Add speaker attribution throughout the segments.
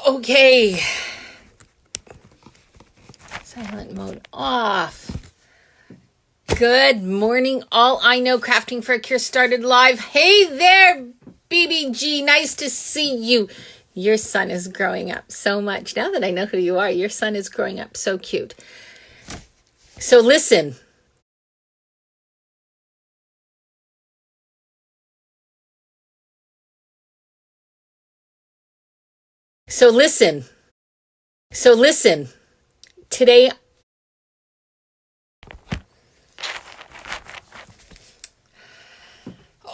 Speaker 1: Okay. Silent mode off. Good morning, all. I know Crafting for a Cure started live. Hey there, BBG. Nice to see you. Your son is growing up so much. Now that I know who you are, your son is growing up so cute. So listen. So listen. Today,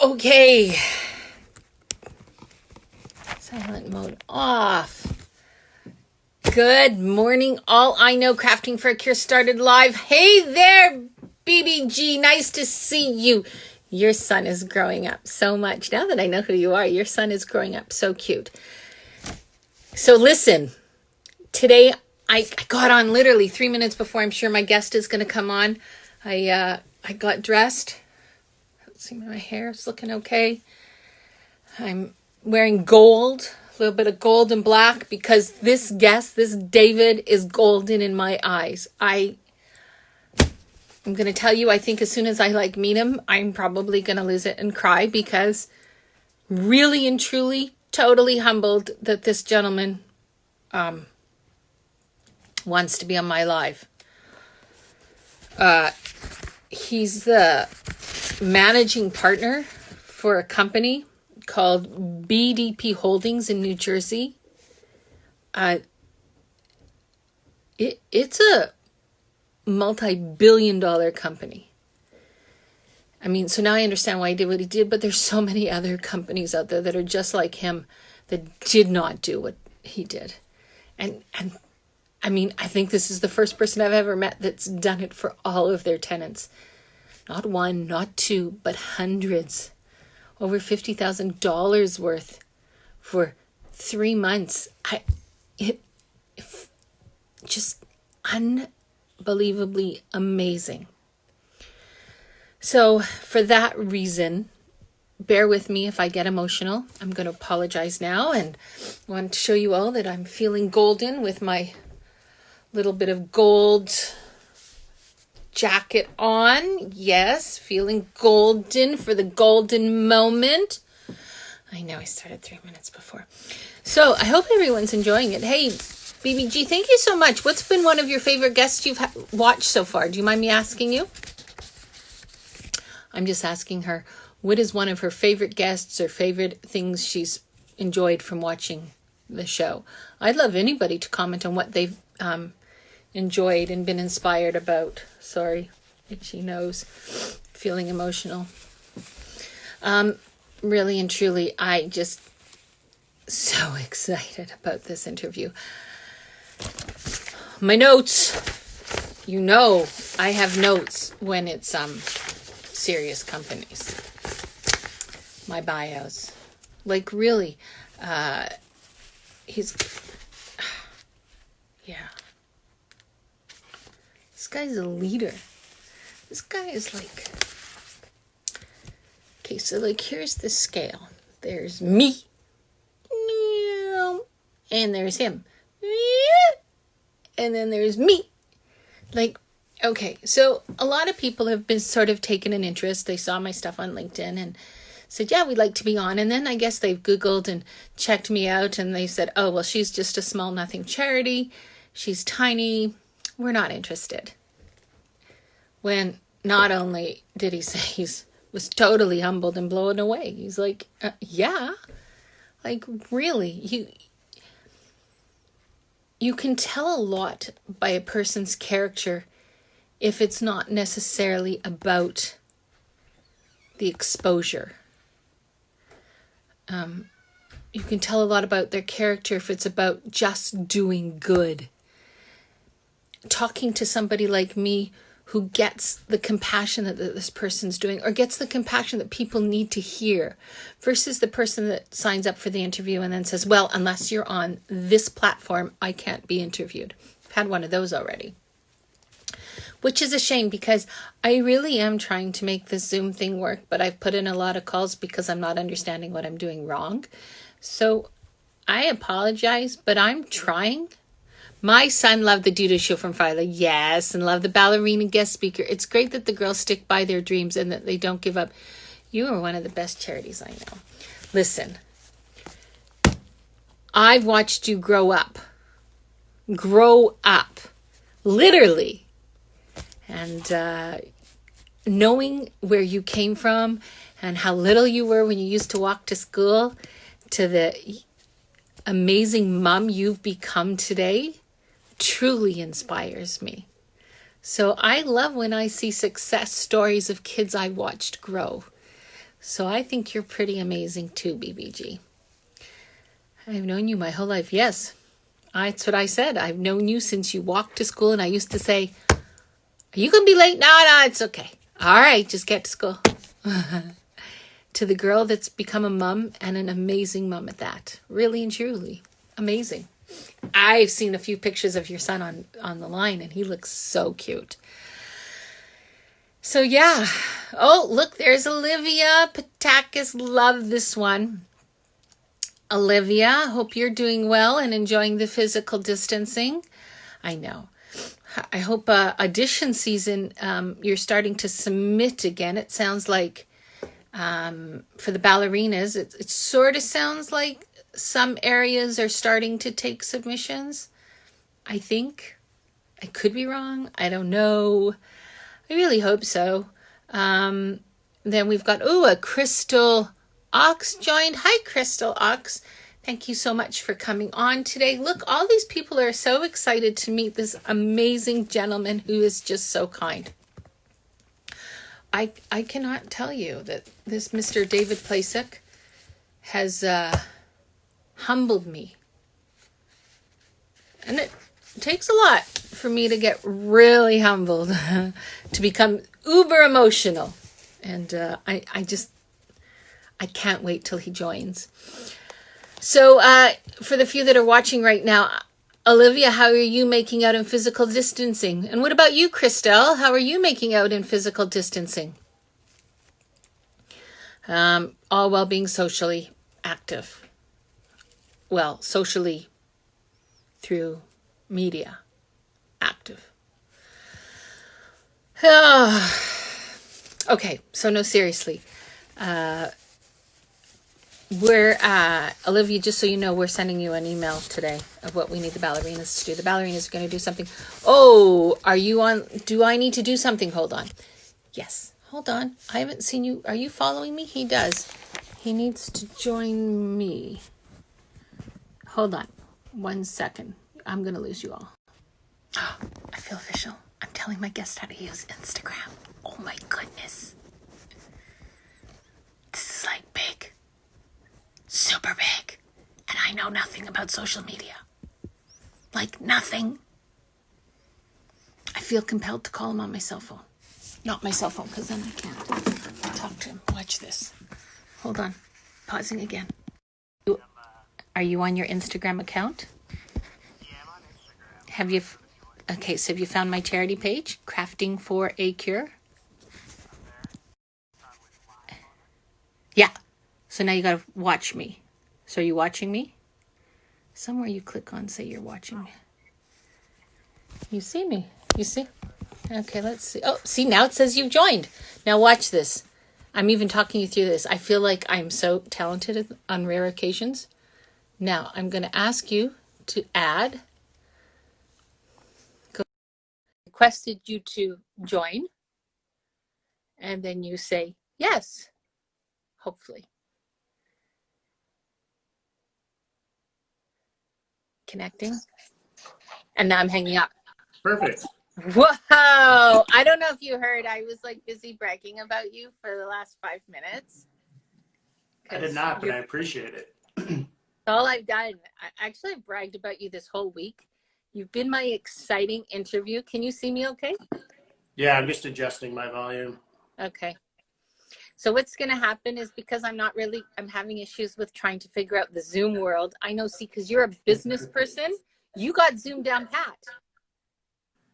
Speaker 1: okay. Silent mode off. Good morning, all. I know Crafting for a Cure started live. Hey there, BBG. Nice to see you. Your son is growing up so much. Now that I know who you are, your son is growing up so cute. So listen, today I got on literally 3 minutes before I'm sure my guest is going to come on. I got dressed. Let's see, my hair is looking okay. I'm wearing gold, a little bit of gold and black, because this guest, this David, is golden in my eyes. I'm going to tell you, I think as soon as I meet him, I'm probably going to lose it and cry, because really and truly, totally humbled that this gentleman wants to be on my live. He's the managing partner for a company called BDP Holdings in New Jersey. It's a multi-billion-dollar company. I mean, so now I understand why he did what he did, but there's so many other companies out there that are just like him that did not do what he did. And I mean, I think this is the first person I've ever met that's done it for all of their tenants. Not one, not two, but hundreds. Over $50,000 worth for 3 months. Just unbelievably amazing. So for that reason, bear with me if I get emotional. I'm going to apologize now and want to show you all that I'm feeling golden with my little bit of gold jacket on. Yes, feeling golden for the golden moment. I know I started 3 minutes before. So I hope everyone's enjoying it. Hey, BBG, thank you so much. What's been one of your favorite guests you've watched so far? Do you mind me asking you? I'm just asking her, what is one of her favorite guests or favorite things she's enjoyed from watching the show? I'd love anybody to comment on what they've enjoyed and been inspired about. Sorry, itchy nose, feeling emotional. Really and truly, I just so excited about this interview. My notes, you know, I have notes when it's serious companies. My bios, like really, he's, yeah. This guy's a leader. This guy is like, okay, so like here's the scale. There's me, and there's him, and then there's me. Like, okay, so a lot of people have been sort of taken an interest. They saw my stuff on LinkedIn and said, yeah, we'd like to be on. And then I guess they've Googled and checked me out and they said, oh, well, she's just a small nothing charity. She's tiny. We're not interested. When not only did he say he was totally humbled and blown away. He's like, yeah, like really, you can tell a lot by a person's character if it's not necessarily about the exposure. You can tell a lot about their character if it's about just doing good. Talking to somebody like me who gets the compassion that this person's doing, or gets the compassion that people need to hear, versus the person that signs up for the interview and then says, well, unless you're on this platform, I can't be interviewed. I've had one of those already. Which is a shame, because I really am trying to make this Zoom thing work, but I've put in a lot of calls because I'm not understanding what I'm doing wrong. So I apologize, but I'm trying. My son loved the Duda show from Friday, yes, and loved the ballerina guest speaker. It's great that the girls stick by their dreams and that they don't give up. You are one of the best charities I know. Listen, I've watched you grow up, literally, and knowing where you came from and how little you were when you used to walk to school to the amazing mom you've become today truly inspires me. So I love when I see success stories of kids I watched grow. So I think you're pretty amazing too, BBG. I've known you my whole life. Yes, that's what I said. I've known you since you walked to school, and I used to say, are you going to be late? No, it's okay. All right, just get to school. To the girl that's become a mom, and an amazing mom at that. Really and truly amazing. I've seen a few pictures of your son on the line, and he looks so cute. So yeah. Oh, look, there's Olivia Patakis. Love this one. Olivia, hope you're doing well and enjoying the physical distancing. I know. I hope audition season, you're starting to submit again. It sounds like for the ballerinas, it sort of sounds like some areas are starting to take submissions. I think. I could be wrong. I don't know. I really hope so. Then we've got, a Crystal Ox joined. Hi, Crystal Ox. Thank you so much for coming on today. Look, all these people are so excited to meet this amazing gentleman who is just so kind. I cannot tell you that this Mr. David Placek has humbled me. And it takes a lot for me to get really humbled, to become uber emotional. And I can't wait till he joins. So for the few that are watching right now, Olivia, how are you making out in physical distancing? And what about you, Christelle? How are you making out in physical distancing? All while being socially active. Well, socially through media active. Okay, so no, seriously. Olivia, just so you know, we're sending you an email today of what we need the ballerinas to do. The ballerinas are going to do something. Oh, are you on? Do I need to do something? Hold on. Yes, hold on. I haven't seen you. Are you following me? He does. He needs to join me. Hold on. 1 second. I'm going to lose you all. Oh, I feel official. I'm telling my guest how to use Instagram. Oh my goodness. This is like big. Super big. And I know nothing about social media. Like nothing. I feel compelled to call him on my cell phone. Not my cell phone, because then I can't talk to him. Watch this. Hold on. Pausing again. Are you on your Instagram account?
Speaker 2: Yeah, I'm on Instagram.
Speaker 1: Okay, so have you found my charity page? Crafting for a Cure? Yeah. So now you got to watch me. So are you watching me? Somewhere you click on, say you're watching me. You see me. You see? Okay, let's see. Oh, see, now it says you've joined. Now watch this. I'm even talking you through this. I feel like I'm so talented on rare occasions. Now, I'm going to ask you to add. Requested you to join. And then you say yes. Hopefully. Connecting. And now I'm hanging up.
Speaker 2: Perfect.
Speaker 1: Whoa! I don't know if you heard. I was like busy bragging about you for the last 5 minutes.
Speaker 2: I did not, but I appreciate it.
Speaker 1: All I've done. I've bragged about you this whole week. You've been my exciting interview. Can you see me okay?
Speaker 2: Yeah, I'm just adjusting my volume.
Speaker 1: Okay. So what's going to happen is, because I'm having issues with trying to figure out the Zoom world. I know, see, because you're a business person, you got Zoom down pat.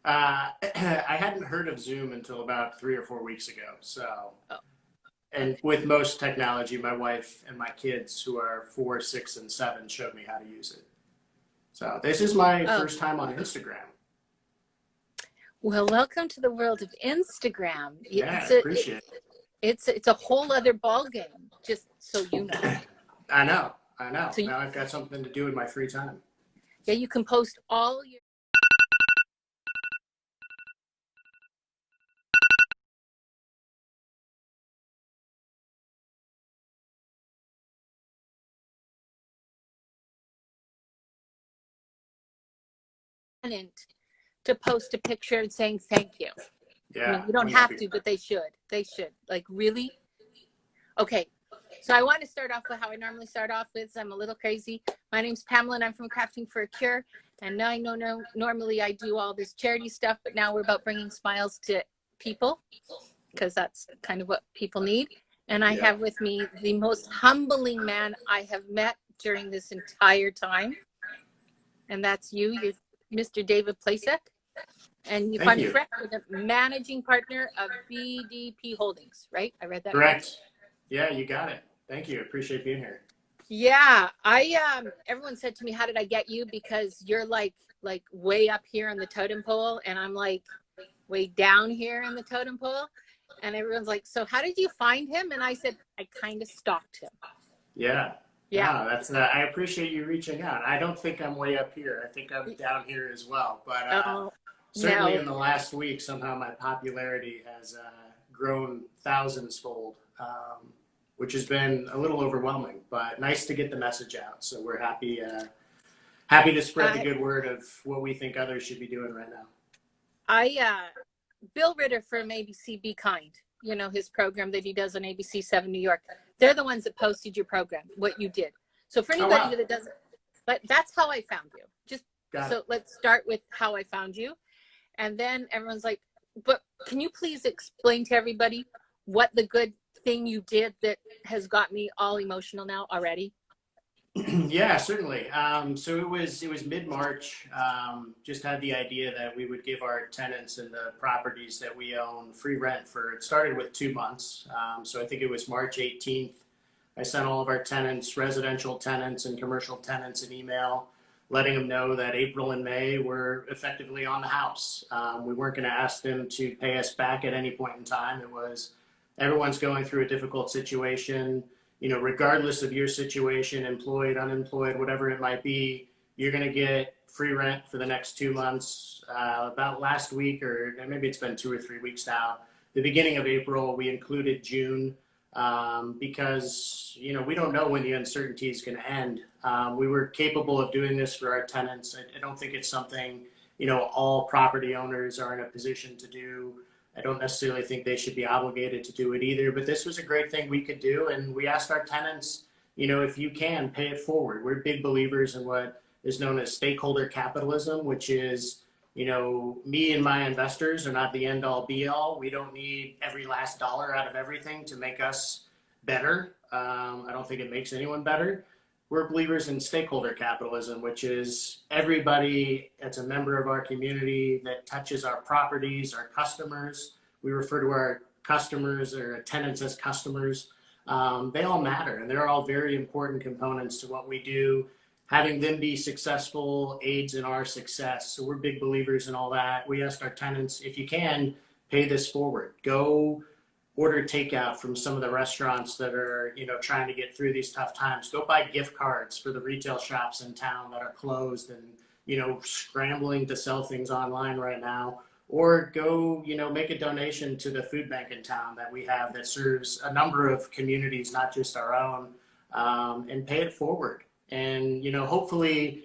Speaker 2: I hadn't heard of Zoom until about 3 or 4 weeks ago. So. And with most technology, my wife and my kids, who are 4, 6, and 7, showed me how to use it. So this is my
Speaker 1: Oh,
Speaker 2: first time on Instagram.
Speaker 1: well, welcome to the world of Instagram.
Speaker 2: Yeah,
Speaker 1: It's a
Speaker 2: appreciate
Speaker 1: it's a whole other ball game, just so you know.
Speaker 2: it. I know, I know.
Speaker 1: So
Speaker 2: Now I've got something to do in my free time.
Speaker 1: yeah, you can post all your tenant to post a picture and saying thank you. I mean,
Speaker 2: Yeah,
Speaker 1: you don't
Speaker 2: wouldn't that
Speaker 1: have
Speaker 2: be
Speaker 1: to, but they should. They should. Like, really? Okay. So I want to start off with how I normally start off with. I'm a little crazy. My name's Pamela, and I'm from Crafting for a Cure. And now I know normally I do all this charity stuff, but now we're about bringing smiles to people because that's kind of what people need. And I
Speaker 2: Yeah.
Speaker 1: have with me the most humbling man I have met during this entire time. And that's you. You're Mr. David Placek. And if
Speaker 2: Thank
Speaker 1: I'm
Speaker 2: you.
Speaker 1: correct, you're the managing partner of BDP Holdings, right? I read that correct?
Speaker 2: Correct. Yeah, you got it. Thank you. Appreciate being here.
Speaker 1: Yeah, everyone said to me, "How did I get you?" Because you're like way up here on the totem pole, and I'm like way down here in the totem pole. And everyone's like, "So how did you find him?" And I said, "I kind of stalked him."
Speaker 2: Yeah.
Speaker 1: Yeah.
Speaker 2: No, that's I appreciate you reaching out. I don't think I'm way up here. I think I'm down here as well. But
Speaker 1: Oh,
Speaker 2: certainly
Speaker 1: no.
Speaker 2: in the last week, somehow my popularity has grown thousands fold, which has been a little overwhelming. But nice to get the message out. So we're happy to spread the
Speaker 1: I
Speaker 2: good word of what we think others should be doing right now.
Speaker 1: I Bill Ritter from ABC Be Kind, you know, his program that he does on ABC 7 New York. They're the ones that posted your program, what you did. So for
Speaker 2: Oh
Speaker 1: anybody
Speaker 2: wow,
Speaker 1: that doesn't, but that's how I found you. Just
Speaker 2: got it.
Speaker 1: so let's start with how I found you. And then everyone's like, but can you please explain to everybody what the good thing you did that has got me all emotional now already?
Speaker 2: Yeah, certainly. So it was mid-March. Just had the idea that we would give our tenants and the properties that we own free rent for. It started with 2 months. So I think it was March 18th. I sent all of our tenants, residential tenants and commercial tenants, an email letting them know that April and May were effectively on the house. We weren't going to ask them to pay us back at any point in time. It was everyone's going through a difficult situation. Regardless of your situation, employed, unemployed, whatever it might be, you're going to get free rent for the next 2 months. About last week, or maybe it's been 2 or 3 weeks now, the beginning of April, we included June because we don't know when the uncertainty is going to end. We were capable of doing this for our tenants. I don't think it's something all property owners are in a position to do. I don't necessarily think they should be obligated to do it either, but this was a great thing we could do. And we asked our tenants, if you can, pay it forward. We're big believers in what is known as stakeholder capitalism, which is, me and my investors are not the end all be all. We don't need every last dollar out of everything to make us better. I don't think it makes anyone better. We're believers in stakeholder capitalism, which is everybody that's a member of our community that touches our properties, our customers. We refer to our customers or tenants as customers. They all matter, and they're all very important components to what we do. Having them be successful aids in our success. So we're big believers in all that. We ask our tenants, if you can, pay this forward. Go order takeout from some of the restaurants that are trying to get through these tough times. Go buy gift cards for the retail shops in town that are closed and scrambling to sell things online right now, or go make a donation to the food bank in town that we have that serves a number of communities, not just our own, and pay it forward. And hopefully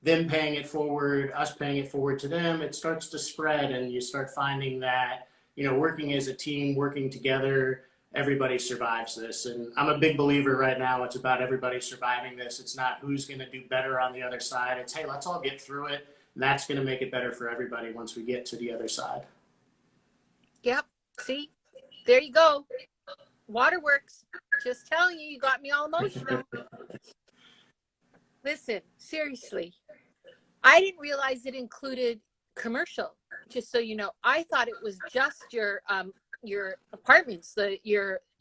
Speaker 2: them paying it forward, us paying it forward to them, it starts to spread, and you start finding that working as a team, working together, everybody survives this. And I'm a big believer right now. It's about everybody surviving this. It's not who's going to do better on the other side. It's, hey, let's all get through it. And that's going to make it better for everybody once we get to the other side.
Speaker 1: Yep. See, there you go. Waterworks. Just telling you, you got me all emotional. Listen, seriously, I didn't realize it included commercial. Just so you know, I thought it was just your apartments,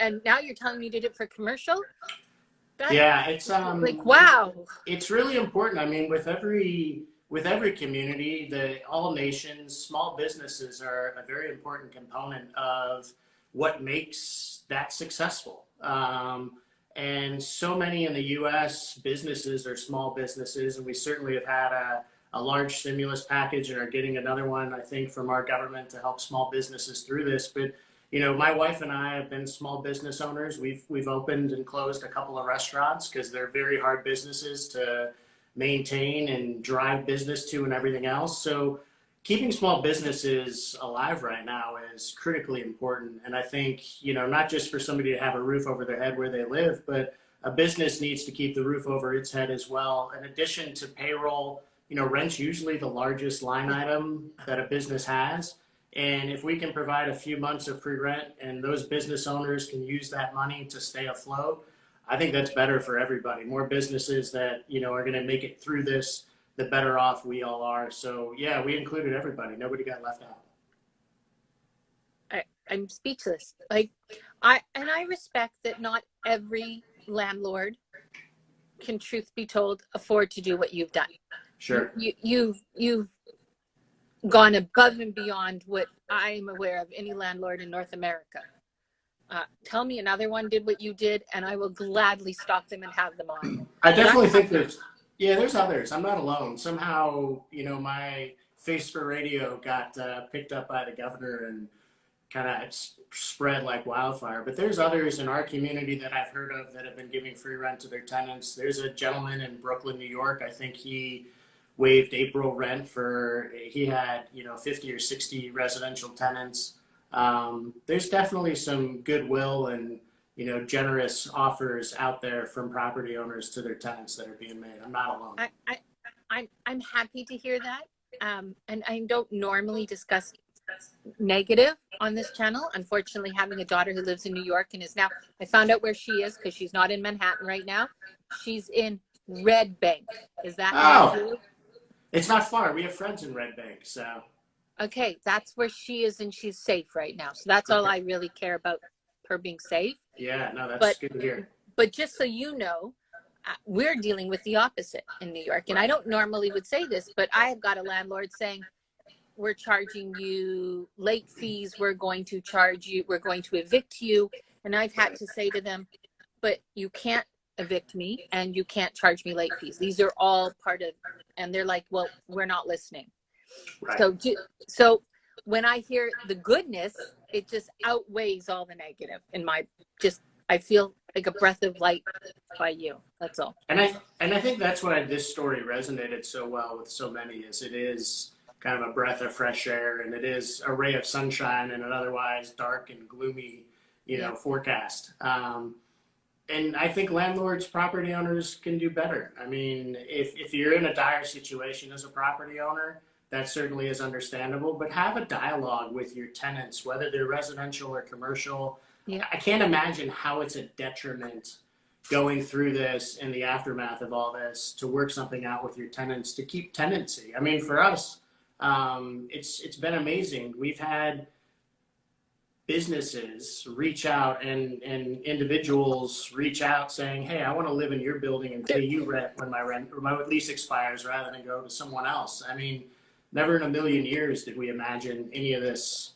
Speaker 1: and now you're telling me you did it for commercial? That,
Speaker 2: Yeah,
Speaker 1: like, wow.
Speaker 2: it's really important. I mean, with every community, all nations, small businesses are a very important component of what makes that successful. And so many in the U.S. businesses are small businesses, and we certainly have had a large stimulus package and are getting another one, I think, from our government to help small businesses through this. But my wife and I have been small business owners. We've opened and closed a couple of restaurants because they're very hard businesses to maintain and drive business to and everything else. So keeping small businesses alive right now is critically important. And I think, not just for somebody to have a roof over their head where they live, but a business needs to keep the roof over its head as well. In addition to payroll, rent's usually the largest line item that a business has. And if we can provide a few months of free rent and those business owners can use that money to stay afloat, I think that's better for everybody. More businesses that, are going to make it through this, the better off we all are. So yeah, we included everybody. Nobody got left out.
Speaker 1: I'm speechless. Like, I respect that not every landlord can, truth be told, afford to do what you've done.
Speaker 2: Sure.
Speaker 1: You've gone above and beyond what I'm aware of any landlord in North America. Tell me another one did what you did, and I will gladly stalk them and have them on.
Speaker 2: I definitely think there's others. I'm not alone. Somehow, my face for radio got picked up by the governor and kind of spread like wildfire. But there's others in our community that I've heard of that have been giving free rent to their tenants. There's a gentleman in Brooklyn, New York. I think he waived April rent he had 50 or 60 residential tenants. There's definitely some goodwill and generous offers out there from property owners to their tenants that are being made. I'm not alone.
Speaker 1: I'm happy to hear that. And I don't normally discuss negative on this channel. Unfortunately, having a daughter who lives in New York and is now, I found out where she is because she's not in Manhattan right now. She's in Red Bank. Is that near you?
Speaker 2: It's not far. We have friends in Red Bank, so.
Speaker 1: Okay, that's where she is, and she's safe right now. So that's all I really care about, her being safe.
Speaker 2: Yeah, no, that's good to hear.
Speaker 1: But just so you know, we're dealing with the opposite in New York. And I don't normally would say this, but I have got a landlord saying, we're charging you late fees. We're going to charge you. We're going to evict you. And I've had to say to them, but you can't evict me and you can't charge me late fees. These are all part of, and they're like, well, we're not listening. Right. So when I hear the goodness, it just outweighs all the negative in I feel like a breath of light by you. That's all.
Speaker 2: And I think that's why this story resonated so well with so many, is it is kind of a breath of fresh air, and it is a ray of sunshine in an otherwise dark and gloomy, forecast. And I think landlords, property owners can do better. I mean, if you're in a dire situation as a property owner, that certainly is understandable, but have a dialogue with your tenants, whether they're residential or commercial. Yeah. I can't imagine how it's a detriment going through this in the aftermath of all this to work something out with your tenants to keep tenancy. I mean, for us, it's been amazing. We've had businesses reach out and individuals reach out saying, hey, I want to live in your building and pay you rent when my lease expires rather than go to someone else. I mean, never in a million years did we imagine any of this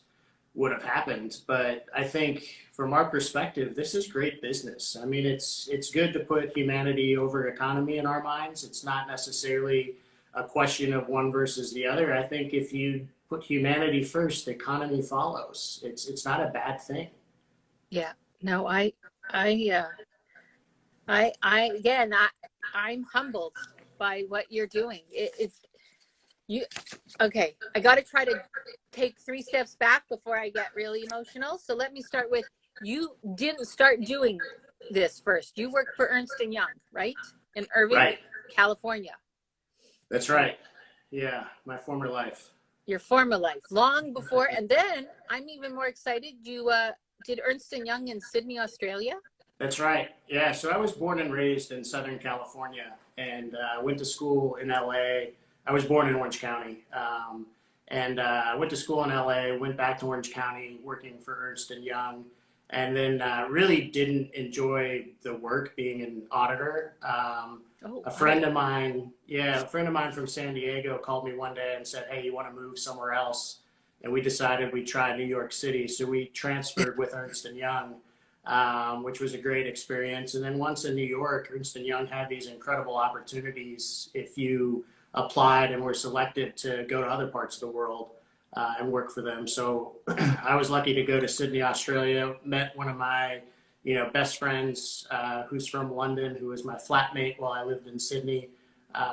Speaker 2: would have happened. But I think from our perspective, this is great business. I mean, it's good to put humanity over economy in our minds. It's not necessarily a question of one versus the other. I think if you put humanity first, the economy follows. It's not a bad thing. Yeah.
Speaker 1: No, I'm humbled by what you're doing. Okay. I got to try to take 3 steps back before I get really emotional. So let me start with, you didn't start doing this first. You worked for Ernst & Young, right? In Irvine, right. California.
Speaker 2: That's right. Yeah. My former life.
Speaker 1: Your former life, long before. And then I'm even more excited. You did Ernst & Young in Sydney, Australia?
Speaker 2: That's right. Yeah. So I was born and raised in Southern California and went to school in LA. I was born in Orange County. And went to school in LA, went back to Orange County working for Ernst & Young. and then really didn't enjoy the work being an auditor.
Speaker 1: Oh,
Speaker 2: A
Speaker 1: wow.
Speaker 2: friend of mine, yeah, a friend of mine from San Diego called me one day and said, "Hey, you want to move somewhere else?" And we decided we'd try New York City. So we transferred with Ernst and Young, which was a great experience. And then once in New York, Ernst and Young had these incredible opportunities if you applied and were selected to go to other parts of the world and work for them. So I was lucky to go to Sydney, Australia. Met one of my best friends who's from London, who was my flatmate while I lived in Sydney.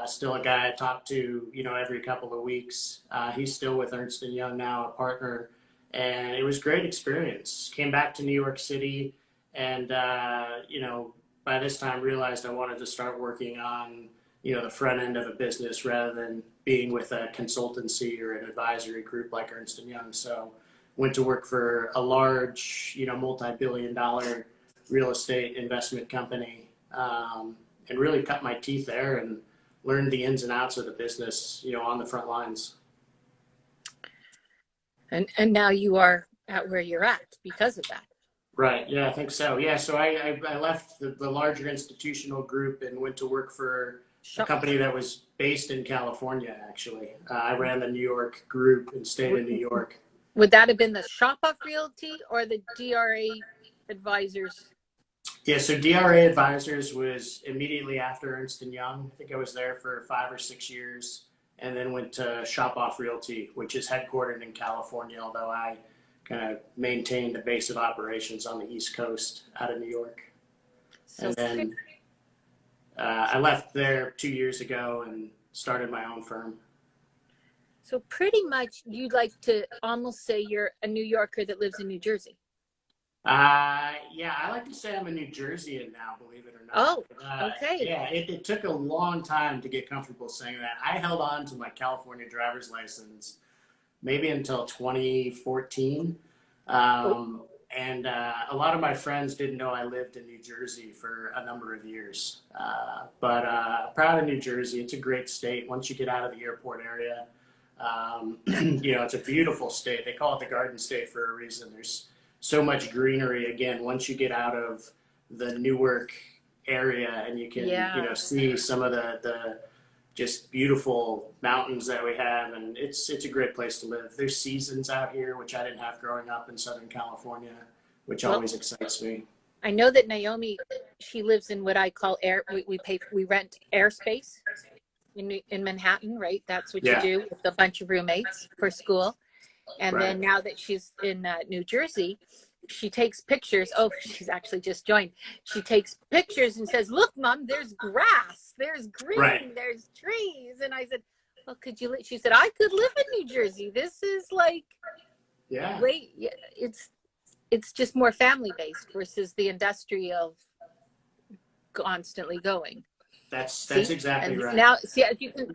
Speaker 2: Still a guy I talk to, every couple of weeks. He's still with Ernst and Young now, a partner, and it was a great experience. Came back to New York City, and by this time realized I wanted to start working on the front end of a business rather than being with a consultancy or an advisory group like Ernst and Young. So went to work for a large, multi-billion-dollar real estate investment company, and really cut my teeth there and learned the ins and outs of the business, on the front lines.
Speaker 1: And now you are at where you're at because of that.
Speaker 2: Right. Yeah, I think so. Yeah. So I left the larger institutional group and went to work for a company that was based in California, actually. I ran the New York group and stayed in New York.
Speaker 1: Would that have been the Shop Off Realty or the DRA Advisors?
Speaker 2: Yeah, so DRA Advisors was immediately after Ernst and Young. I think I was there for 5 or 6 years, and then went to Shop Off Realty, which is headquartered in California, although I kind of maintained a base of operations on the East Coast out of New York.
Speaker 1: So
Speaker 2: And then I left there 2 years ago and started my own firm.
Speaker 1: So pretty much you'd like to almost say you're a New Yorker that lives in New Jersey.
Speaker 2: Yeah, I like to say I'm a New Jerseyan now, believe it or not.
Speaker 1: Oh, okay.
Speaker 2: Yeah, it took a long time to get comfortable saying that. I held on to my California driver's license maybe until 2014. And a lot of my friends didn't know I lived in New Jersey for a number of years. But proud of New Jersey. It's a great state once you get out of the airport area. It's a beautiful state. They call it the Garden State for a reason. There's so much greenery. Again, once you get out of the Newark area and you can, see some of the just beautiful mountains that we have, and it's a great place to live. There's seasons out here, which I didn't have growing up in Southern California, which always excites me.
Speaker 1: I know that Naomi, she lives in what I call we rent airspace in Manhattan, right? That's what you do with a bunch of roommates for school. And then now that she's in New Jersey, she takes pictures. Oh, she's actually just joined. She takes pictures and says, "Look, Mom, there's grass, there's green, there's trees." And I said, "Well, could you?" She said, "I could live in New Jersey. This is like, wait, it's just more family based versus the industrial constantly going."
Speaker 2: That's exactly right.
Speaker 1: Now, see, if you can.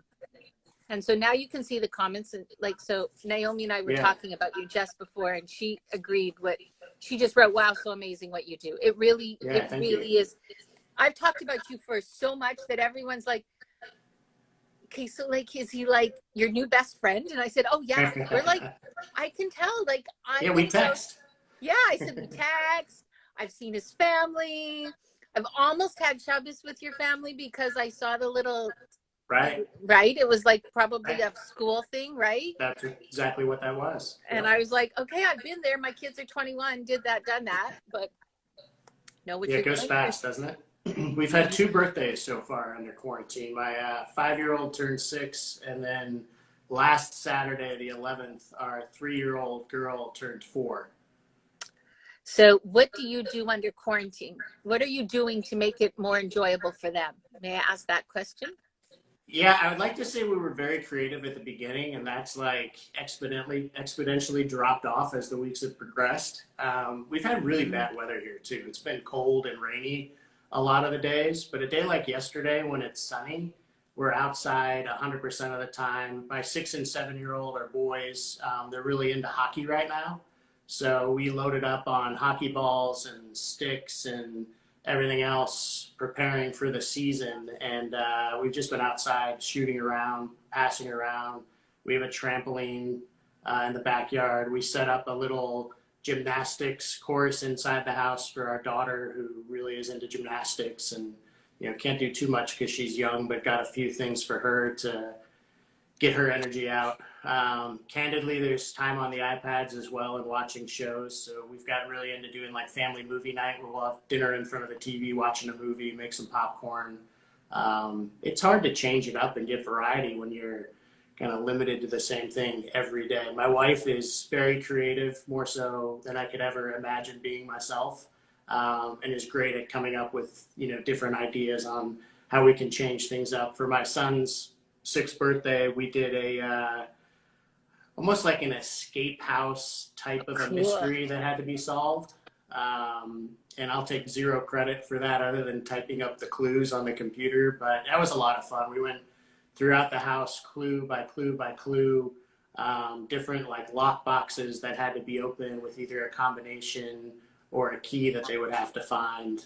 Speaker 1: And so now you can see the comments, and so Naomi and I were talking about you just before, and she agreed she just wrote, "Wow, so amazing what you do. It really is." I've talked about you for so much that everyone's like, "Okay, so like, is he like your new best friend?" And I said, "Oh yeah, we're like, I can tell, like,
Speaker 2: we text.
Speaker 1: I said we text. I've seen his family. I've almost had Shabbos with your family because I saw the little." Right. It was like probably a school thing, right?
Speaker 2: That's exactly what that was.
Speaker 1: And I was like, okay, I've been there. My kids are 21, did that, done that. But know what
Speaker 2: it goes fast, doesn't it? We've had 2 birthdays so far under quarantine. My 5-year-old turned 6, and then last Saturday, the 11th, our 3-year-old girl turned 4.
Speaker 1: So what do you do under quarantine? What are you doing to make it more enjoyable for them? May I ask that question?
Speaker 2: Yeah, I would like to say we were very creative at the beginning, and that's like exponentially dropped off as the weeks have progressed. We've had really bad weather here too. It's been cold and rainy a lot of the days, but a day like yesterday when it's sunny, we're outside 100% of the time. My 6 and 7-year-old are boys. They're really into hockey right now. So we loaded up on hockey balls and sticks and everything else, preparing for the season. And we've just been outside shooting around, passing around. We have a trampoline in the backyard. We set up a little gymnastics course inside the house for our daughter, who really is into gymnastics, and can't do too much because she's young, but got a few things for her to get her energy out. Candidly, there's time on the iPads as well and watching shows. So we've gotten really into doing like family movie night, where we'll have dinner in front of the TV, watching a movie, make some popcorn. It's hard to change it up and get variety when you're kind of limited to the same thing every day. My wife is very creative, more so than I could ever imagine being myself, and is great at coming up with different ideas on how we can change things up. For my son's 6th birthday, we did a almost like an escape house type of a mystery that had to be solved. And I'll take zero credit for that other than typing up the clues on the computer. But that was a lot of fun. We went throughout the house, clue by clue by clue, different like lock boxes that had to be opened with either a combination or a key that they would have to find.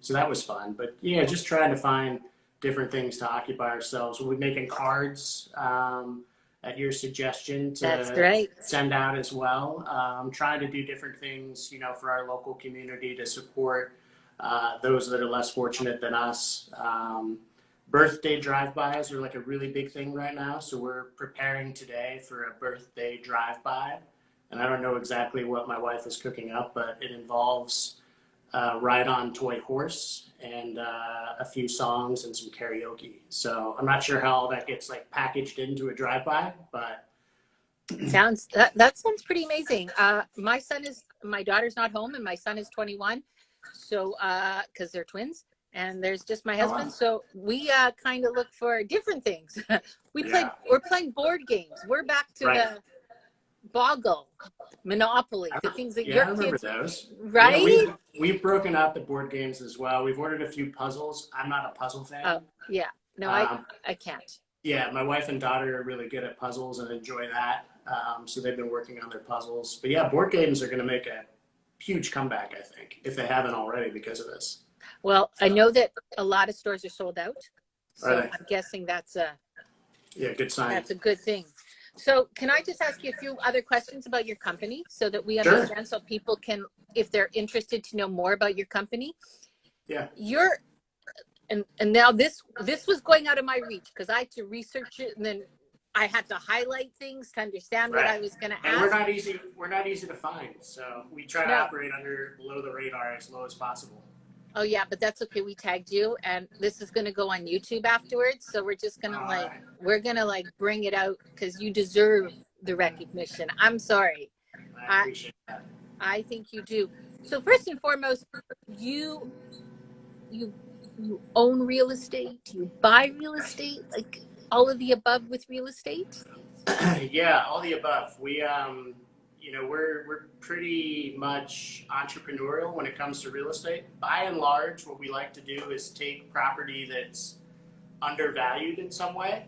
Speaker 2: So that was fun. But yeah, just trying to find different things to occupy ourselves. We'll be making cards at your suggestion to send out as well. Trying to do different things, for our local community to support those that are less fortunate than us. Birthday drive-bys are like a really big thing right now. So we're preparing today for a birthday drive-by. And I don't know exactly what my wife is cooking up, but it involves ride-on toy horse and a few songs and some karaoke. So I'm not sure how all that gets like packaged into a drive-by, but
Speaker 1: that sounds pretty amazing. My daughter's not home, and my son is 21, so because they're twins, and there's just my husband.
Speaker 2: wow.
Speaker 1: So we kind of look for different things. We're playing board games. We're back to the Boggle, Monopoly, the things that your
Speaker 2: I remember
Speaker 1: kids,
Speaker 2: those.
Speaker 1: right?
Speaker 2: Yeah, we've broken out the board games as well. We've ordered a few puzzles. I'm not a puzzle fan.
Speaker 1: Oh, yeah. No, I can't.
Speaker 2: Yeah, my wife and daughter are really good at puzzles and enjoy that. So they've been working on their puzzles. But yeah, board games are going to make a huge comeback, I think, if they haven't already because of this.
Speaker 1: Well, I know that a lot of stores are sold out. So I'm guessing that's
Speaker 2: good sign.
Speaker 1: That's a good thing. So can I just ask you a few other questions about your company so that we understand, so people can, if they're interested to know more about your company?
Speaker 2: Yeah.
Speaker 1: And now this was going out of my reach because I had to research it, and then I had to highlight things to understand what I was going to ask.
Speaker 2: And we're not easy to find. So we try to operate below the radar as low as possible.
Speaker 1: Oh yeah, but that's okay. We tagged you, and this is going to go on YouTube afterwards. So we're just going to we're going to bring it out because you deserve the recognition. I'm sorry.
Speaker 2: I appreciate that.
Speaker 1: I think you do. So first and foremost, you own real estate, you buy real estate, like all of the above with real estate?
Speaker 2: Yeah, all the above. We we're pretty much entrepreneurial when it comes to real estate. By and large, what we like to do is take property that's undervalued in some way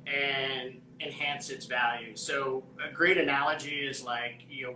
Speaker 2: and enhance its value. So a great analogy is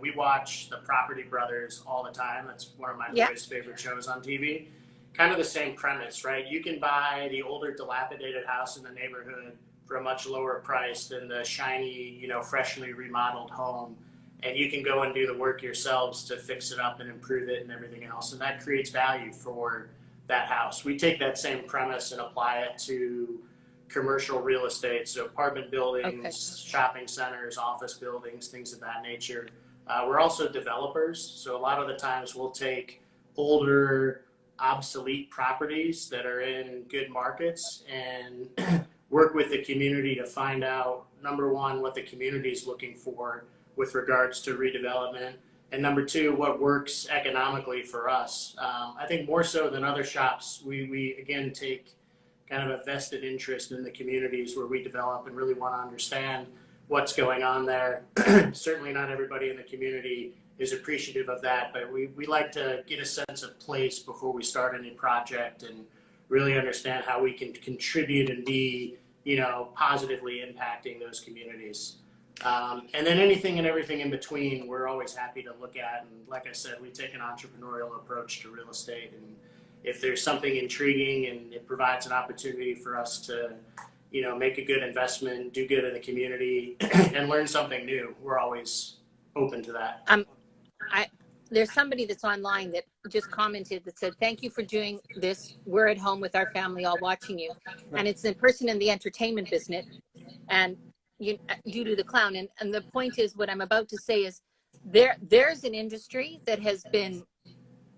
Speaker 2: we watch the Property Brothers all the time. That's one of my boys' favorite shows on TV. Kind of the same premise, right? You can buy the older dilapidated house in the neighborhood for a much lower price than the shiny, freshly remodeled home. And you can go and do the work yourselves to fix it up and improve it and everything else. And that creates value for that house. We take that same premise and apply it to commercial real estate. So apartment buildings, shopping centers, office buildings, things of that nature. We're also developers. So a lot of the times we'll take older, obsolete properties that are in good markets and work with the community to find out, number one, what the community is looking for with regards to redevelopment, and number two, what works economically for us. I think more so than other shops, we again take kind of a vested interest in the communities where we develop and really want to understand what's going on there. Certainly not everybody in the community is appreciative of that, but we like to get a sense of place before we start any project and really understand how we can contribute and be, positively impacting those communities. And then anything and everything in between, we're always happy to look at. And like I said, we take an entrepreneurial approach to real estate. And if there's something intriguing and it provides an opportunity for us to, make a good investment, do good in the community, and learn something new, we're always open to that.
Speaker 1: I there's somebody that's online that just commented that said, "Thank you for doing this. We're at home with our family, all watching you," and it's a person in the entertainment business, and you do the clown, and the point is, what I'm about to say is, there's an industry that has been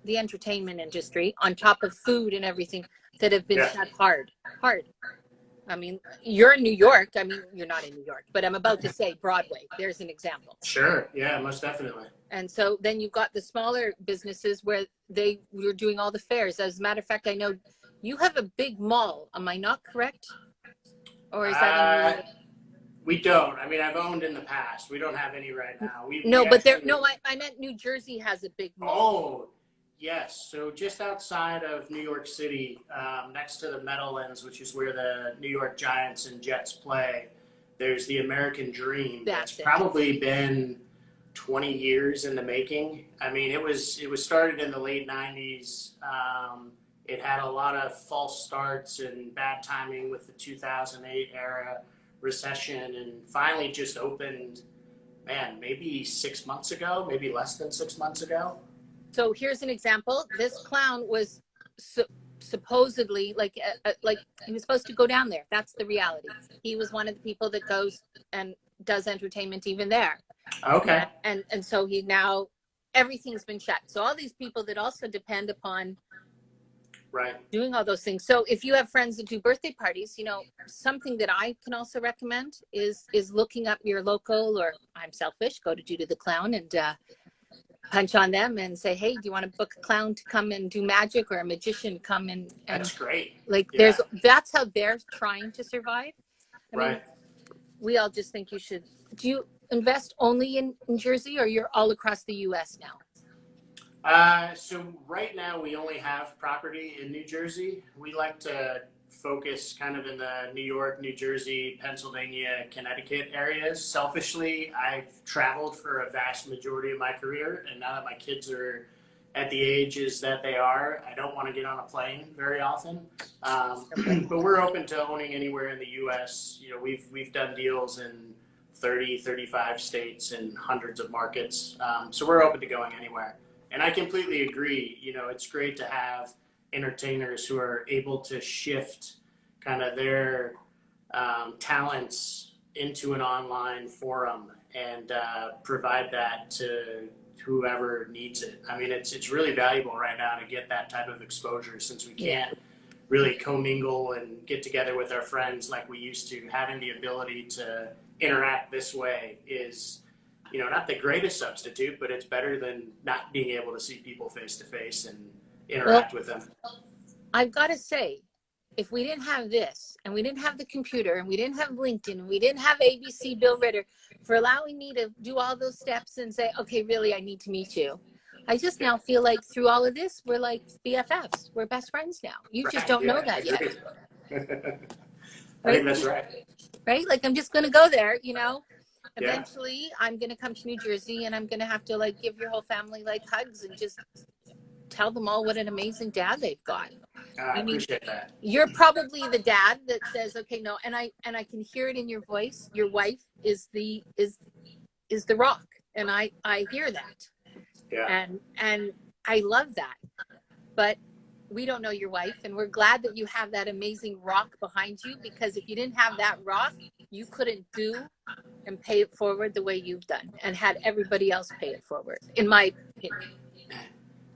Speaker 1: the entertainment industry on top of food and everything that have been shut hard. I mean, you're in New York. I mean, you're not in New York, but I'm about to say Broadway. There's an example.
Speaker 2: Sure. Yeah, most definitely.
Speaker 1: And so then you've got the smaller businesses where were doing all the fairs. As a matter of fact, I know you have a big mall. Am I not correct? Or is that
Speaker 2: we don't. I mean, I've owned in the past. We don't have any right now.
Speaker 1: I meant New Jersey has a big mall.
Speaker 2: Oh, yes. So just outside of New York City, next to the Meadowlands, which is where the New York Giants and Jets play, there's the American Dream. That's probably been 20 years in the making. I mean, it was started in the late 90s. It had a lot of false starts and bad timing with the 2008 era recession, and finally just opened, man, maybe 6 months ago, maybe less than 6 months ago.
Speaker 1: So here's an example. This clown was supposedly like he was supposed to go down there. That's the reality. He was one of the people that goes and does entertainment even there.
Speaker 2: Okay.
Speaker 1: And so he now, everything's been shut. So all these people that also depend upon doing all those things. So if you have friends that do birthday parties, something that I can also recommend is looking up your local, or I'm selfish, go to Judy the Clown and punch on them and say, hey, do you want to book a clown to come and do magic, or a magician come and
Speaker 2: that's great.
Speaker 1: Like that's how they're trying to survive. I mean, we all just think you should. Do you invest only in Jersey, or you're all across the US now?
Speaker 2: So right now we only have property in New Jersey. We like to focus kind of in the New York, New Jersey, Pennsylvania, Connecticut areas. Selfishly, I've traveled for a vast majority of my career, and now that my kids are at the ages that they are, I don't want to get on a plane very often. But we're open to owning anywhere in the U.S. We've done deals in 30, 35 states and hundreds of markets. So we're open to going anywhere. And I completely agree. It's great to have entertainers who are able to shift kind of their talents into an online forum and provide that to whoever needs it. I mean, it's really valuable right now to get that type of exposure, since we can't really commingle and get together with our friends like we used to. Having the ability to interact this way is, not the greatest substitute, but it's better than not being able to see people face to face and interact with them.
Speaker 1: I've got to say, if we didn't have this, and we didn't have the computer, and we didn't have LinkedIn, and we didn't have ABC Bill Ritter for allowing me to do all those steps and say, okay, really, I need to meet you. I just now feel like through all of this, we're like BFFs. We're best friends now. You just don't know that yet.
Speaker 2: I think that's right.
Speaker 1: Right? Like, I'm just going to go there, Eventually, I'm going to come to New Jersey, and I'm going to have to give your whole family hugs and just tell them all what an amazing dad they've got.
Speaker 2: I appreciate that.
Speaker 1: You're probably the dad that says, okay, no, and I can hear it in your voice. Your wife is the rock, and I hear that.
Speaker 2: Yeah.
Speaker 1: And I love that. But we don't know your wife, and we're glad that you have that amazing rock behind you, because if you didn't have that rock, you couldn't do and pay it forward the way you've done, and had everybody else pay it forward, in my opinion.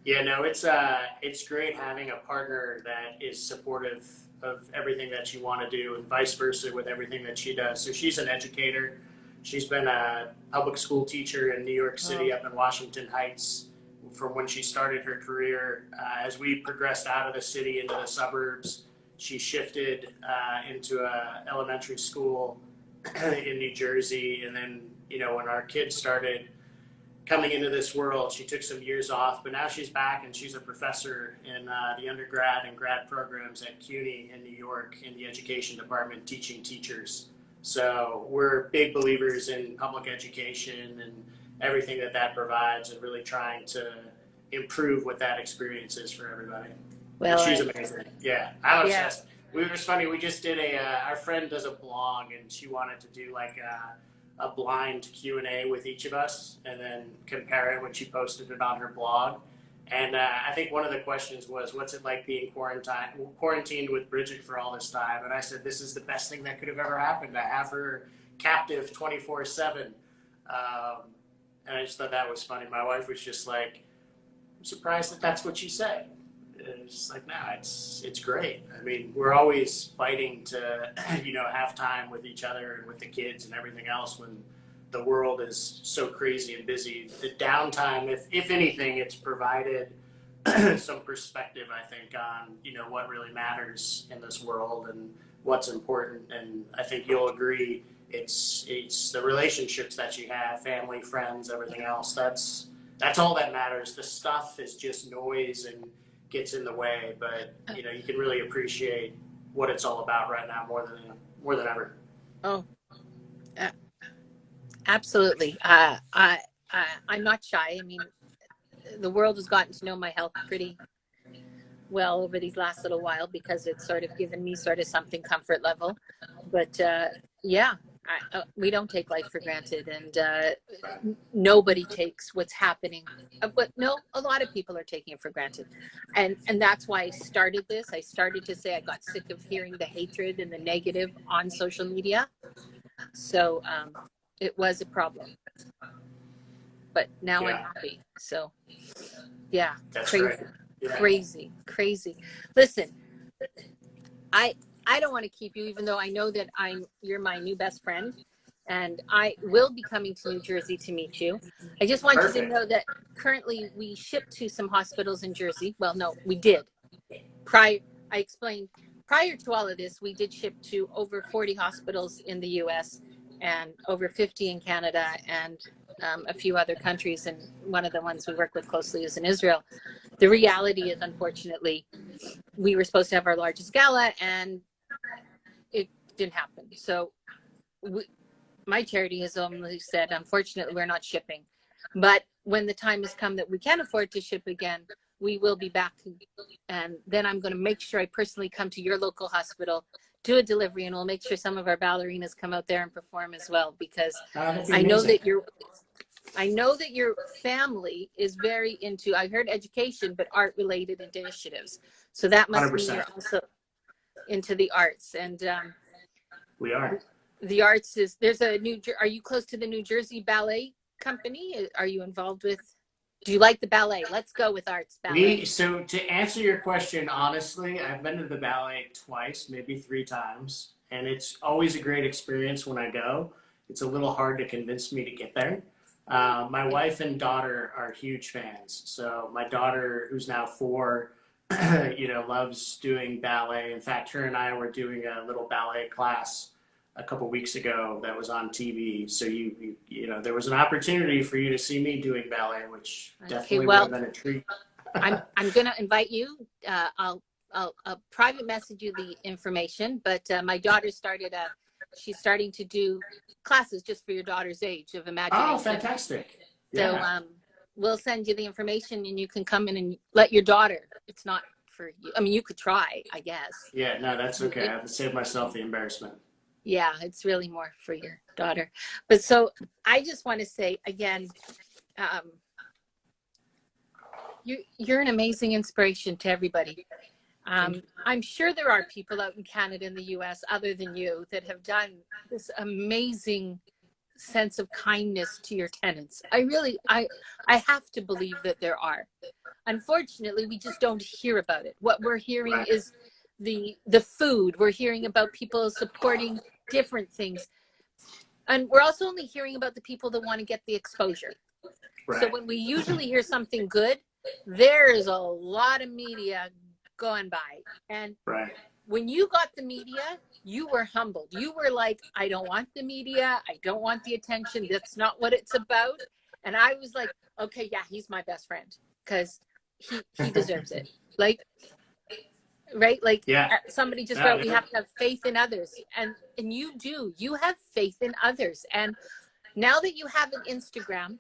Speaker 2: Yeah, no, it's great having a partner that is supportive of everything that you want to do, and vice versa with everything that she does. So she's an educator. She's been a public school teacher in New York City, up in Washington Heights, from when she started her career. As we progressed out of the city into the suburbs, she shifted into an elementary school in New Jersey. And then, when our kids started coming into this world, she took some years off, but now she's back, and she's a professor in the undergrad and grad programs at CUNY in New York in the education department, teaching teachers. So we're big believers in public education and everything that provides, and really trying to improve what that experience is for everybody. Well, and she's amazing. Yeah, I'm obsessed. It was funny. We just did our friend does a blog, and she wanted to do a blind Q&A with each of us and then compare it when she posted it on her blog. And I think one of the questions was, what's it like being quarantined with Bridget for all this time? And I said, this is the best thing that could have ever happened. I have her captive 24/7. And I just thought that was funny. My wife was just like, I'm surprised that that's what she said. It's like, nah, it's great. I mean, we're always fighting to, have time with each other and with the kids and everything else when the world is so crazy and busy. The downtime, if anything, it's provided some perspective, I think, on, what really matters in this world and what's important. And I think you'll agree, it's the relationships that you have, family, friends, everything else. That's all that matters. The stuff is just noise and gets in the way, but you can really appreciate what it's all about right now more than ever.
Speaker 1: Oh, absolutely. I'm not shy. I mean, the world has gotten to know my health pretty well over these last little while because it's sort of given me sort of something comfort level. But yeah, we don't take life for granted, and nobody takes what's happening. But no, a lot of people are taking it for granted, and that's why I started this. I started to say I got sick of hearing the hatred and the negative on social media. So it was a problem, but now I'm happy. So yeah,
Speaker 2: that's
Speaker 1: crazy,
Speaker 2: great. Yeah.
Speaker 1: crazy. Listen, I don't want to keep you, even though I know that you're my new best friend, and I will be coming to New Jersey to meet you. I just want you to know that currently we ship to some hospitals in Jersey. Well, no, we did. I explained prior to all of this, we did ship to over 40 hospitals in the US and over 50 in Canada and a few other countries. And one of the ones we work with closely is in Israel. The reality is, unfortunately, we were supposed to have our largest gala and it didn't happen. So my charity has only said, unfortunately, we're not shipping. But when the time has come that we can afford to ship again, we will be back. And then I'm going to make sure I personally come to your local hospital, do a delivery, and we'll make sure some of our ballerinas come out there and perform as well, because I know that your family is very into, I heard education, but art related initiatives. So that must
Speaker 2: 100%.
Speaker 1: mean you're also into the arts. And
Speaker 2: we are.
Speaker 1: The arts is, are you close to the New Jersey Ballet Company? Are you involved with, do you like the ballet? Let's go with arts ballet.
Speaker 2: So to answer your question, honestly, I've been to the ballet twice, maybe 3 times, and it's always a great experience when I go. It's a little hard to convince me to get there. My wife and daughter are huge fans. So my daughter, who's now 4, loves doing ballet. In fact, her and I were doing a little ballet class a couple weeks ago that was on TV. So you there was an opportunity for you to see me doing ballet, which definitely would have been a treat.
Speaker 1: I'm going to invite you. I'll private message you the information. But my daughter she's starting to do classes just for your daughter's age of imagination.
Speaker 2: Oh, fantastic!
Speaker 1: So we'll send you the information, and you can come in and let your daughter. It's not for you. I mean, you could try, I guess.
Speaker 2: Yeah, no, that's okay. I have to save myself the embarrassment.
Speaker 1: Yeah, it's really more for your daughter. But so I just want to say again, you're an amazing inspiration to everybody. I'm sure there are people out in Canada and the US other than you that have done this amazing sense of kindness to your tenants. I have to believe that there are. Unfortunately, we just don't hear about it. What we're hearing is the food. We're hearing about people supporting different things. And we're also only hearing about the people that want to get the exposure. So when we usually hear something good, there's a lot of media going by. And when you got the media, you were humbled. You were like, I don't want the media. I don't want the attention. That's not what it's about. And I was like, okay, yeah, he's my best friend because he deserves it. Like, right? Like somebody just wrote, we have to have faith in others. And you do. You have faith in others. And now that you have an Instagram,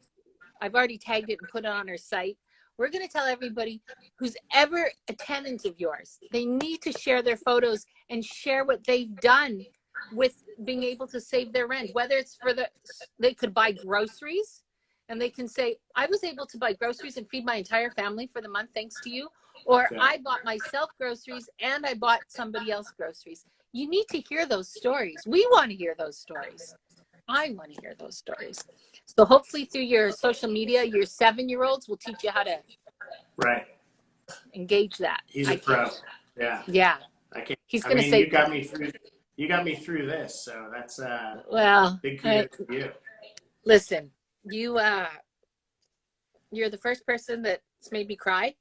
Speaker 1: I've already tagged it and put it on our site. We're going to tell everybody who's ever a tenant of yours, they need to share their photos and share what they've done with being able to save their rent, whether it's they could buy groceries and they can say, I was able to buy groceries and feed my entire family for the month thanks to you. Or
Speaker 2: Yeah.
Speaker 1: I bought myself groceries and I bought somebody else groceries. You need to hear those stories. We want to hear those stories. I want to hear those stories. So hopefully through your social media, your 7-year-olds will teach you how to
Speaker 2: Right.
Speaker 1: engage that.
Speaker 2: He's a pro. Yeah.
Speaker 1: Yeah.
Speaker 2: I can't.
Speaker 1: He's
Speaker 2: I
Speaker 1: going to
Speaker 2: mean,
Speaker 1: say,
Speaker 2: you got me through. You got me through this, so that's
Speaker 1: well,
Speaker 2: big kudos to you.
Speaker 1: listen, you're the first person that's made me cry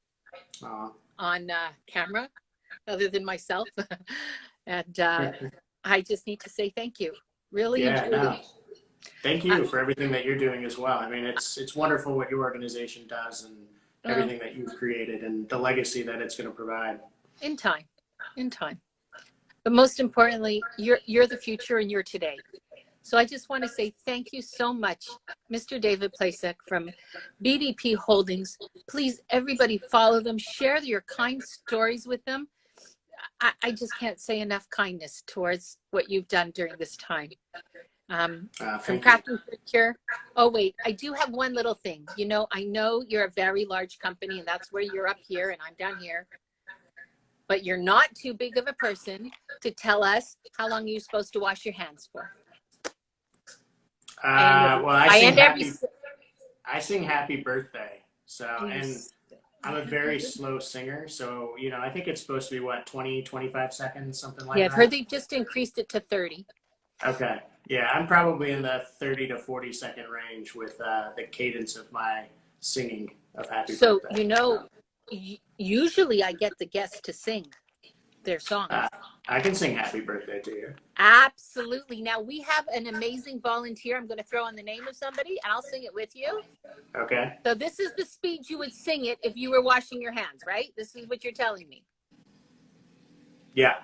Speaker 1: on camera, other than myself. And I just need to say thank you. Really and
Speaker 2: Yeah,
Speaker 1: truly.
Speaker 2: no. Thank you for everything that you're doing as well. I mean, it's wonderful what your organization does and everything that you've created and the legacy that it's going to provide.
Speaker 1: In time. But most importantly, you're the future and you're today. So I just want to say thank you so much, Mr. David Placek from BDP Holdings. Please, everybody follow them. Share your kind stories with them. I just can't say enough kindness towards what you've done during this time. From Crafting for a Cure. Oh, wait, I do have one little thing. You know, I know you're a very large company, and that's where you're up here and I'm down here. But you're not too big of a person to tell us how long you're supposed to wash your hands for.
Speaker 2: Well, I sing happy birthday. So, and I'm a very slow singer. So, you know, I think it's supposed to be what, 20, 25 seconds, something like that.
Speaker 1: Yeah, I've heard they just increased it to 30.
Speaker 2: Okay. Yeah, I'm probably in the 30 to 40 second range with the cadence of my singing of happy birthday.
Speaker 1: So, you know, usually I get the guests to sing their songs.
Speaker 2: I can sing happy birthday to you.
Speaker 1: Absolutely. Now we have an amazing volunteer. I'm going to throw in the name of somebody and I'll sing it with you.
Speaker 2: Okay.
Speaker 1: So this is the speed you would sing it if you were washing your hands, right? This is what you're telling me.
Speaker 2: Yeah.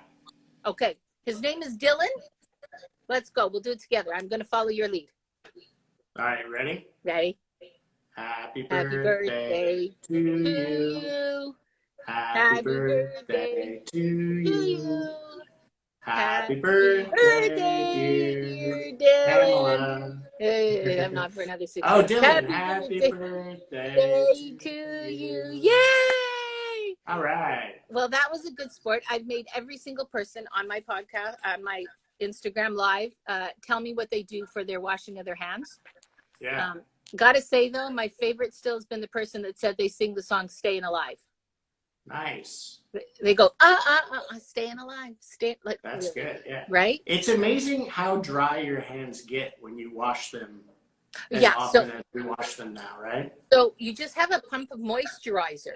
Speaker 1: Okay. His name is Dylan. Let's go. We'll do it together. I'm going to follow your lead.
Speaker 2: All right. Ready?
Speaker 1: Ready?
Speaker 2: Happy birthday to you. Happy birthday to you. Happy birthday, dear
Speaker 1: Dylan. Hey, I'm not for another 6
Speaker 2: Oh, Dylan, happy birthday
Speaker 1: to you. Yay!
Speaker 2: All right.
Speaker 1: Well, that was a good sport. I've made every single person on my podcast, on my Instagram live, tell me what they do for their washing of their hands.
Speaker 2: Yeah.
Speaker 1: Gotta say, though, my favorite still has been the person that said they sing the song Staying Alive.
Speaker 2: Nice.
Speaker 1: They go, staying alive.
Speaker 2: That's good, yeah.
Speaker 1: Right?
Speaker 2: It's amazing how dry your hands get when you wash them as often as we wash them now, right?
Speaker 1: So you just have a pump of moisturizer.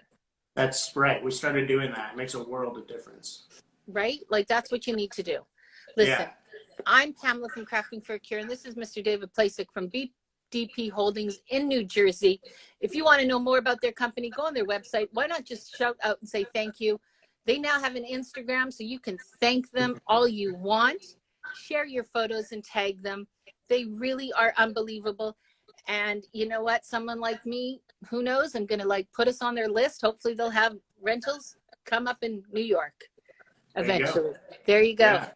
Speaker 2: That's right. We started doing that. It makes a world of difference.
Speaker 1: Right? Like, that's what you need to do. Listen, I'm Pamela from Crafting for a Cure, and this is Mr. David Placek from BDP Holdings in New Jersey. If you want to know more about their company, go on their website. Why not just shout out and say thank you? They now have an Instagram, so you can thank them all you want. Share your photos and tag them. They really are unbelievable. And you know what? Someone like me, who knows? I'm going to put us on their list. Hopefully they'll have rentals come up in New York eventually. There you go.
Speaker 2: Yeah.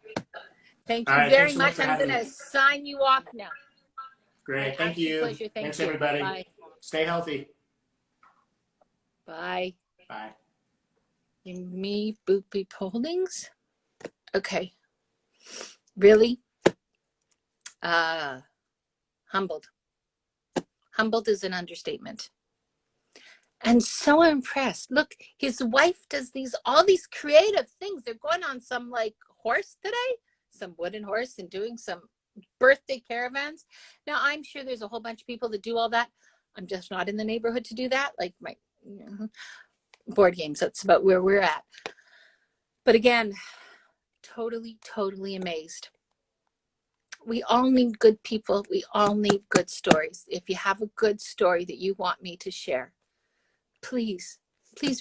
Speaker 1: Thank you very much. I'm going to sign you off now.
Speaker 2: Great. Thank you. Thanks, everybody.
Speaker 1: Bye.
Speaker 2: Stay healthy.
Speaker 1: Bye.
Speaker 2: Bye.
Speaker 1: Me, Boopy Holdings. Okay. Really? Humbled. Humbled is an understatement. And so impressed. Look, his wife does all these creative things. They're going on some horse today, some wooden horse, and doing some birthday caravans. Now, I'm sure there's a whole bunch of people that do all that. I'm just not in the neighborhood to do that. Like my board games, that's about where we're at. But again, totally, totally amazed. We all need good people. We all need good stories. If you have a good story that you want me to share, please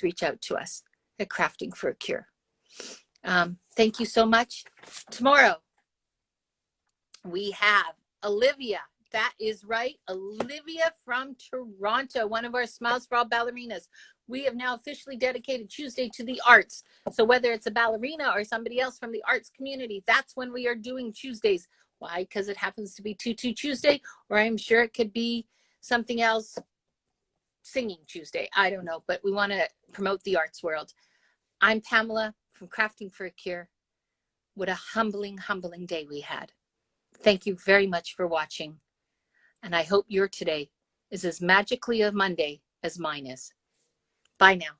Speaker 1: reach out to us at Crafting for a Cure. Thank you so much. Tomorrow, we have Olivia That is right. Olivia from Toronto, one of our Smiles for All ballerinas. We have now officially dedicated Tuesday to the arts. So whether it's a ballerina or somebody else from the arts community, that's when we are doing Tuesdays. Why? Because it happens to be Tutu Tuesday, or I'm sure it could be something else, Singing Tuesday. I don't know, but we want to promote the arts world. I'm Pamela from Crafting for a Cure. What a humbling, humbling day we had. Thank you very much for watching. And I hope your today is as magically a Monday as mine is. Bye now.